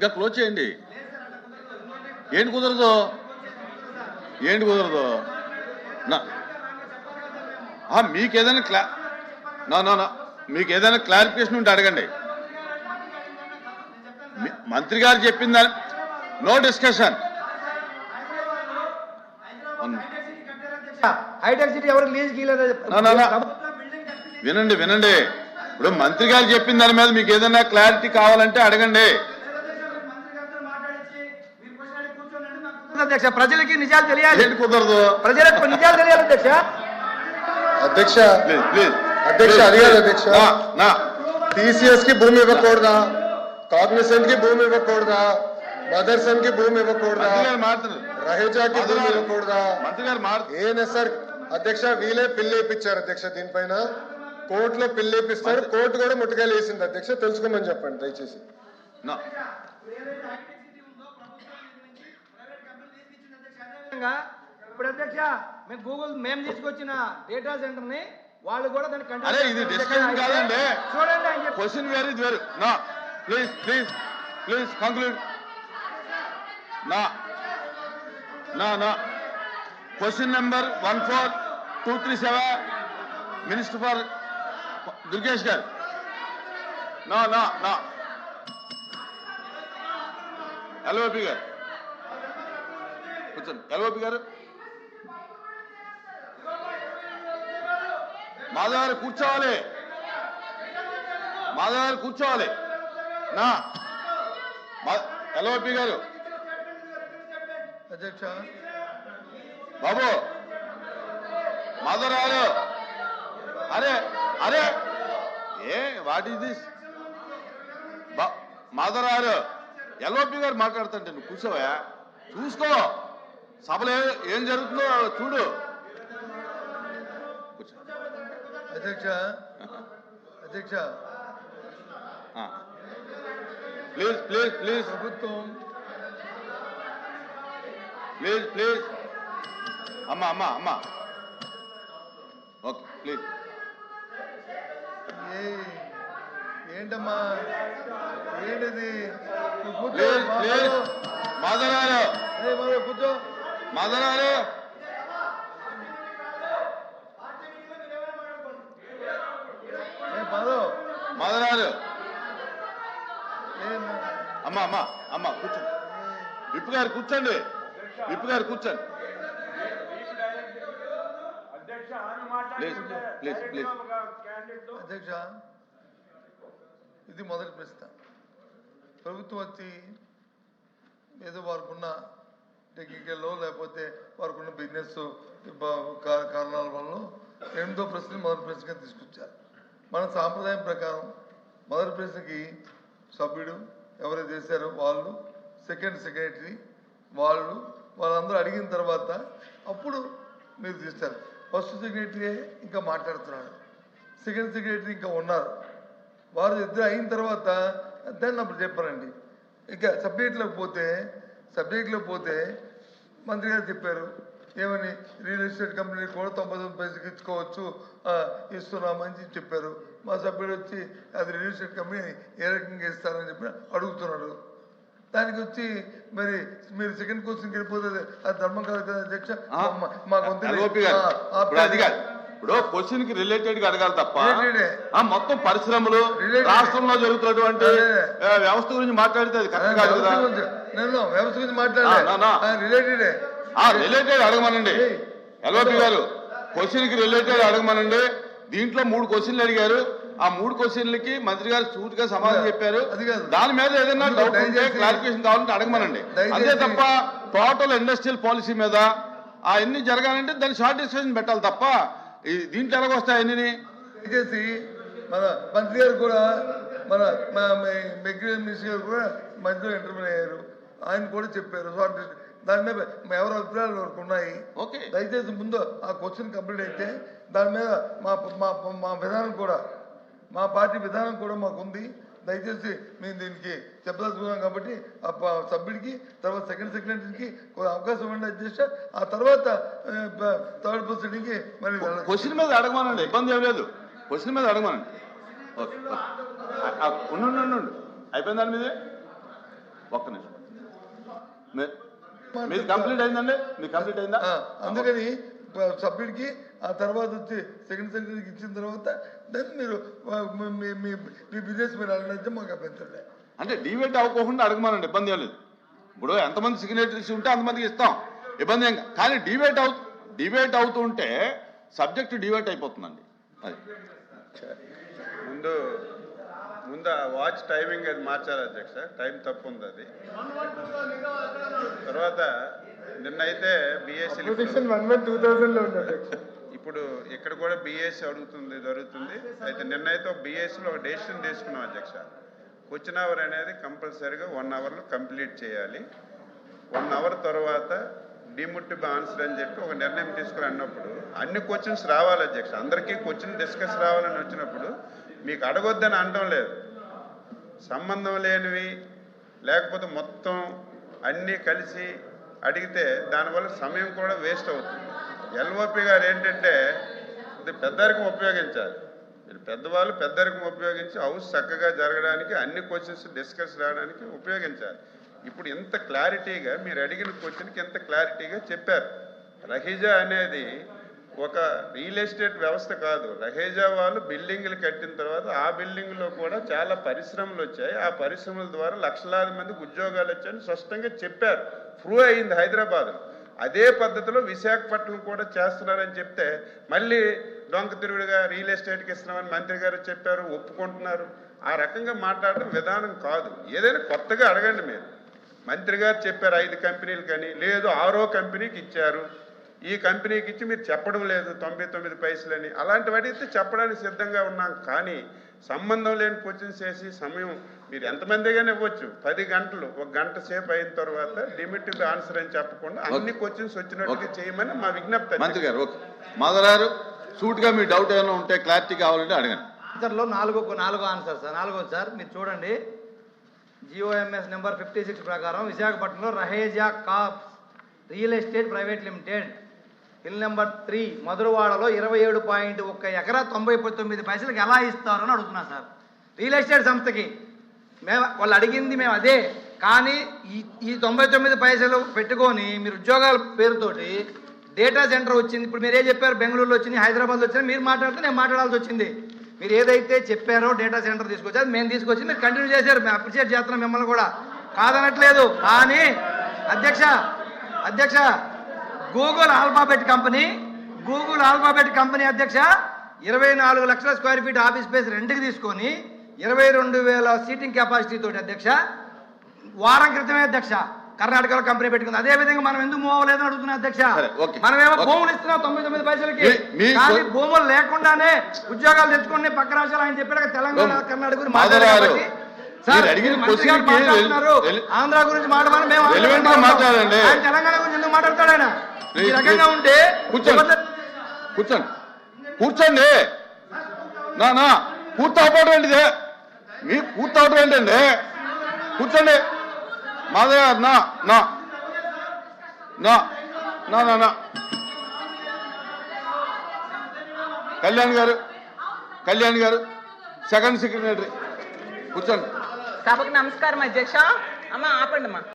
ఇంకా క్లోజ్ చేయండి. ఏంటి కుదరదు, ఏంటి కుదరదు? మీకు ఏదైనా మీకు ఏదైనా క్లారిఫికేషన్ ఉంటే అడగండి. మంత్రి గారు చెప్పిందా? No discussion. వినండి వినండి, ఇప్పుడు మంత్రి గారు చెప్పిన దాని మీద మీకు ఏదైనా క్లారిటీ కావాలంటే అడగండి. అధ్యక్ష ప్రజలకి నిజాలు తెలియాలి. ఏంటి కుదరదు? ప్రజలకు నిజాలు తెలియాలి అధ్యక్ష. అధ్యక్ష ప్లీజ్ ప్లీజ్ అధ్యక్ష అడిగారు అధ్యక్ష, టీసీఎస్ కి భూమి ఇవ్వకూడదా, కాగ్నిసెంట్ కి భూమి ఇవ్వకూడదా, మదర్సన్ కి భూమి ఇవ్వకూడదా, రహేజాకి భూమి ఇవ్వకూడదా, ఏఎన్ఎస్ఆర్ అధ్యక్ష వీలే పిల్లేపించారు అధ్యక్ష. దీనిపైన కోర్టులో పిల్లేపిస్తారు, కోర్టు కూడా ముట్టుకాయలు వేసింది అధ్యక్ష. తెలుసుకోమని చెప్పండి దయచేసి. ఇప్పుడు అధ్యక్ష మేము గూగుల్ మేము తీసుకొచ్చిన డేటా సెంటర్ ని వాళ్ళు కూడా దాన్ని అరే ఇది డిస్కషన్ కాదండి, చూడండి. క్వశ్చన్ వేరు ఇది వేరు. నా ప్లీజ్ ప్లీజ్ ప్లీజ్ కంక్లూడ్. నా question number 14237 minister for Durgesh గారు. నా ఎల్ఓపి గారు కూర్చోండి. ఎల్ఓపి గారు మాధవ్ కూర్చోవాలి, మాధవ్ కూర్చోవాలి. నా ఎల్ఓపి గారు అధ్యక్ష బాబు మాధవ్ గారు, అరే అరే ఏ వాట్ ఈస్ దిస్? మాధవ్ గారు ఎల్ఓపి గారు మాట్లాడుతుంటే నువ్వు కూర్చోవా, చూసుకో సభలో ఏం జరుగుతుందో చూడు. అధ్యక్ష అధ్యక్ష ప్లీజ్ ప్లీజ్ ప్లీజ్ ప్రభుత్వం ప్లీజ్ ప్లీజ్ అమ్మా ఓకే ప్లీజ్. ఏంటమ్మా ఏంటిది? ప్లీజ్ ప్లీజ్ మాధవరారు కూర్చో. మాధవరారు మాధవరారు అమ్మా కూర్చోండి. విప్పు గారు కూర్చోండి, విప్పు గారు కూర్చోండి. Please please please. అధ్యక్ష ఇది మొదటి ప్రశ్న. ప్రభుత్వం వచ్చి ఏదో వారికున్న టెక్నికల్లో లేకపోతే వారికున్న బిజినెస్ కారణాల వల్ల 8వ ప్రశ్న మొదటి ప్రశ్నగా తీసుకొచ్చారు. మన సాంప్రదాయం ప్రకారం మొదటి ప్రశ్నకి సభ్యుడు ఎవరైతే చేశారో వాళ్ళు, సెకండ్ సెక్రటరీ వాళ్ళందరూ అడిగిన తర్వాత అప్పుడు మీరు తీస్తారు. ఫస్ట్ సెక్రటరీ ఇంకా మాట్లాడుతున్నాడు, సెకండ్ సెక్రటరీ ఇంకా ఉన్నారు, వారు ఇద్దరు అయిన తర్వాత దాన్ని అప్పుడు చెప్పారండి. ఇంకా సబ్జెక్ట్లోకి పోతే మంత్రి గారు చెప్పారు ఏమని, రియల్ ఎస్టేట్ కంపెనీ కూడా 99 పైసలకి ఇచ్చుకోవచ్చు ఇస్తున్నామని చెప్పారు. మా సభ్యుడు వచ్చి అది రియల్ ఎస్టేట్ కంపెనీ ఏ రకంగా ఇస్తారని చెప్పి అడుగుతున్నాడు. దానికి వచ్చి మరి మీరు సెకండ్ క్వశ్చన్కి వెళ్ళిపోతుంది, అది ధర్మం కాదు కదా అధ్యక్ష. ఇప్పుడు క్వశ్చన్ కి రిలేటెడ్ గా అడగాలి తప్ప మొత్తం పరిశ్రమలు రాష్ట్రంలో జరుగుతున్నటువంటి వ్యవస్థ గురించి మాట్లాడితే అది కరెక్ట్ కాదు కదా. నేను వ్యవస్థ గురించి మాట్లాడాలి, రిలేటెడ్ అడగమనండి. ఎల్ఓపి గారు క్వశ్చన్ కి రిలేటెడ్ అడగమనండి. దీంట్లో 3 క్వశ్చన్లు అడిగారు, ఆ 3 క్వశ్చన్లకి మంత్రి గారు సూటిగా సమాధానం చెప్పారు. దాని మీద ఏదైనా డౌట్ ఉంటే క్లారిఫికేషన్ కావాలంటే అడగమనండి. అంతే తప్ప టోటల్ ఇండస్ట్రియల్ పాలసీ మీద అవన్నీ జరగాలంటే దాన్ని షార్ట్ డిస్కషన్ పెట్టాలి తప్ప దీంట్లో ఎలాగొస్తాయి అన్ని. దయచేసి మన మంత్రి గారు కూడా మన మెగ్రీన్ మినిస్టర్ గారు కూడా మధ్యలో ఇంటర్వ్యూ అయ్యారు, ఆయన కూడా చెప్పారు షార్ట్ డిస్కషన్. దాని మీద ఎవరి అభిప్రాయాలు వరకు ఉన్నాయి. దయచేసి ముందు ఆ క్వశ్చన్ కంప్లీట్ అయితే దాని మీద మా విధానం కూడా, మా పార్టీ విధానం కూడా మాకు ఉంది. దయచేసి మేము దీనికి చెప్పదలుచుకున్నాం కాబట్టి ఆ సభ్యుడికి తర్వాత సెకండ్ సెక్రటరీకి అవకాశం ఇవ్వండి అధ్యక్ష. ఆ తర్వాత థర్డ్ పర్సన్కి మరి క్వశ్చన్ మీద అడగమనండి, ఇబ్బంది ఏం లేదు. క్వశ్చన్ మీద అడగమనండి. ఓకే ఉండు అయిపోయింది దాని మీదే. ఒక్క నిమిషం మీది కంప్లీట్ అయిందండి? మీ కంప్లీట్ అయిందా? అందుకని సభ్యుడికి ఆ తర్వాత వచ్చి సెకండ్ సెక్రటరీకి ఇచ్చిన తర్వాత దాన్ని మీరు మీ బిజినెస్ మీరు అడిగితే మాకు అభ్యంతరం లేదు. అంటే డివేట్ అవ్వకుండా అడగమనండి, ఇబ్బంది ఏం లేదు. ఇప్పుడు ఎంతమంది సిగ్నేటరీస్ ఉంటే అంతమందికి ఇస్తాం, ఇబ్బంది ఏం. కానీ డివేట్ అవుతుంటే సబ్జెక్టు డివేట్ అయిపోతుందండి. అది ముందు వాచ్ టైమింగ్ అది మార్చాలి అధ్యక్ష, టైం తప్పు ఉంది అది. తర్వాత నిన్నైతే బిఎస్సీ ఇప్పుడు ఇక్కడ కూడా బిఎస్సీ జరుగుతుంది. అయితే నిన్నైతే బిఎస్సీలో ఒక డెసిషన్ తీసుకున్నాం అధ్యక్ష. క్వశ్చన్ అవర్ అనేది కంపల్సరీగా 1 అవర్లో కంప్లీట్ చేయాలి. 1 అవర్ తర్వాత డిముట్టిబుల్ ఆన్సర్ అని చెప్పి ఒక నిర్ణయం తీసుకుని అన్నప్పుడు అన్ని క్వశ్చన్స్ రావాలి అధ్యక్ష. అందరికీ క్వశ్చన్ డిస్కస్ రావాలని వచ్చినప్పుడు మీకు అడగొద్దని అనడం లేదు. సంబంధం లేనివి లేకపోతే మొత్తం అన్నీ కలిసి అడిగితే దానివల్ల సమయం కూడా వేస్ట్ అవుతుంది. ఎల్ఓపి గారు ఏంటంటే ఇది పెద్దరికం ఉపయోగించాలి. మీరు పెద్దవాళ్ళు పెద్దరికం ఉపయోగించి హౌస్ చక్కగా జరగడానికి అన్ని క్వశ్చన్స్ డిస్కస్ రావడానికి ఉపయోగించాలి. ఇప్పుడు ఇంత క్లారిటీగా మీరు అడిగిన క్వశ్చన్కి ఎంత క్లారిటీగా చెప్పారు. రహీజా అనేది ఒక రియల్ ఎస్టేట్ వ్యవస్థ కాదు. రహేజా వాళ్ళు బిల్డింగ్లు కట్టిన తర్వాత ఆ బిల్డింగ్లో కూడా చాలా పరిశ్రమలు వచ్చాయి. ఆ పరిశ్రమల ద్వారా లక్షలాది మందికి ఉద్యోగాలు వచ్చాయని స్పష్టంగా చెప్పారు. ప్రూవ్ అయింది హైదరాబాద్. అదే పద్ధతిలో విశాఖపట్నం కూడా చేస్తున్నారని చెప్తే మళ్ళీ డొంక తిరుగుడుగా రియల్ ఎస్టేట్కి ఇస్తున్నామని మంత్రి గారు చెప్పారు, ఒప్పుకుంటున్నారు. ఆ రకంగా మాట్లాడడం విధానం కాదు. ఏదైనా కొత్తగా అడగండి. మీరు మంత్రి గారు చెప్పారు 5 కంపెనీలు కానీ, లేదు 6వ కంపెనీకి ఇచ్చారు, ఈ కంపెనీకి ఇచ్చి మీరు చెప్పడం లేదు 99 పైసలని. అలాంటివి అడిగితే చెప్పడానికి సిద్ధంగా ఉన్నాం. కానీ సంబంధం లేని క్వశ్చన్స్ చేసి సమయం మీరు ఎంతమందిగానే ఇవ్వచ్చు. 10 గంటలు 1 గంట సేపు అయిన తర్వాత డిమిటివ్ ఆన్సర్ అని చెప్పకుండా అన్ని క్వశ్చన్స్ వచ్చినట్టుగా చేయమని మా విజ్ఞప్తి. మంత్రి గారు ఓకే. మాధవరారు సూట్గా మీ డౌట్ ఏమైనా ఉంటే క్లారిటీ కావాలంటే అడగండి. ఆన్సర్లో నాలుగో ఆన్సర్ సార్. 4వ సార్ మీరు చూడండి. జిఓఎంఎస్ నెంబర్ 56 ప్రకారం విశాఖపట్నంలో Raheja corps real estate private limited hill number 3 మధురవాడలో 27.1 ఎకరా 99 పైసలకు ఎలా ఇస్తారు అని అడుగుతున్నా సార్. రియల్ ఎస్టేట్ సంస్థకి వాళ్ళు అడిగింది మేము అదే. కానీ ఈ 99 పైసలు పెట్టుకొని మీరు ఉద్యోగాల పేరుతోటి డేటా సెంటర్ వచ్చింది. ఇప్పుడు మీరు ఏం చెప్పారు, బెంగళూరులో వచ్చింది, హైదరాబాద్లో వచ్చింది. మీరు మాట్లాడితే నేను మాట్లాడాల్సి వచ్చింది. మీరు ఏదైతే చెప్పారో డేటా సెంటర్ తీసుకొచ్చారు, మేము తీసుకొచ్చి మీరు కంటిన్యూ చేశారు. మేము అప్రిషియేట్ చేస్తున్నాం మిమ్మల్ని కూడా, కాదనట్లేదు. కానీ అధ్యక్ష గూగుల్ ఆల్ఫాబెట్ కంపెనీ అధ్యక్ష 24 లక్షల స్క్వేర్ ఫీట్ ఆఫీస్ స్పేస్ రెంట్కి తీసుకొని 22,000 సీటింగ్ కెపాసిటీ తోటి అధ్యక్ష వారం క్రితమే అధ్యక్ష కర్ణాటకలో కంపెనీ పెట్టుకుంది. అదే విధంగా మనం ఎందుకు మూవ్ అవ్వలేదని అడుగుతున్నా అధ్యక్ష. మనమేమో భూములు ఇస్తున్నాం 99 పైసలకి, కానీ భూములు లేకుండానే ఉద్యోగాలు తెచ్చుకుని పక్క రాష్ట్రాలు ఆయన చెప్పారు తెలంగాణ కర్ణాటక మాట్లాడారు. ఆంధ్ర గురించి మాట్లాడాలి, మేము ఆయన తెలంగాణ గురించి ఎందుకు మాట్లాడతాడు? ఆయన ఈ రకంగా ఉంటే కూర్చోండి. నా పూర్తవడం ఏంటిదే, మీ పూర్తవడం ఏంటండి? కూర్చోండి. మాధవ్ గారు నా కళ్యాణ్ గారు సెకండ్ సెక్రటరీ కూర్చోండి. సభకు నమస్కారం అధ్యక్ష. అమ్మ ఆపండి అమ్మా.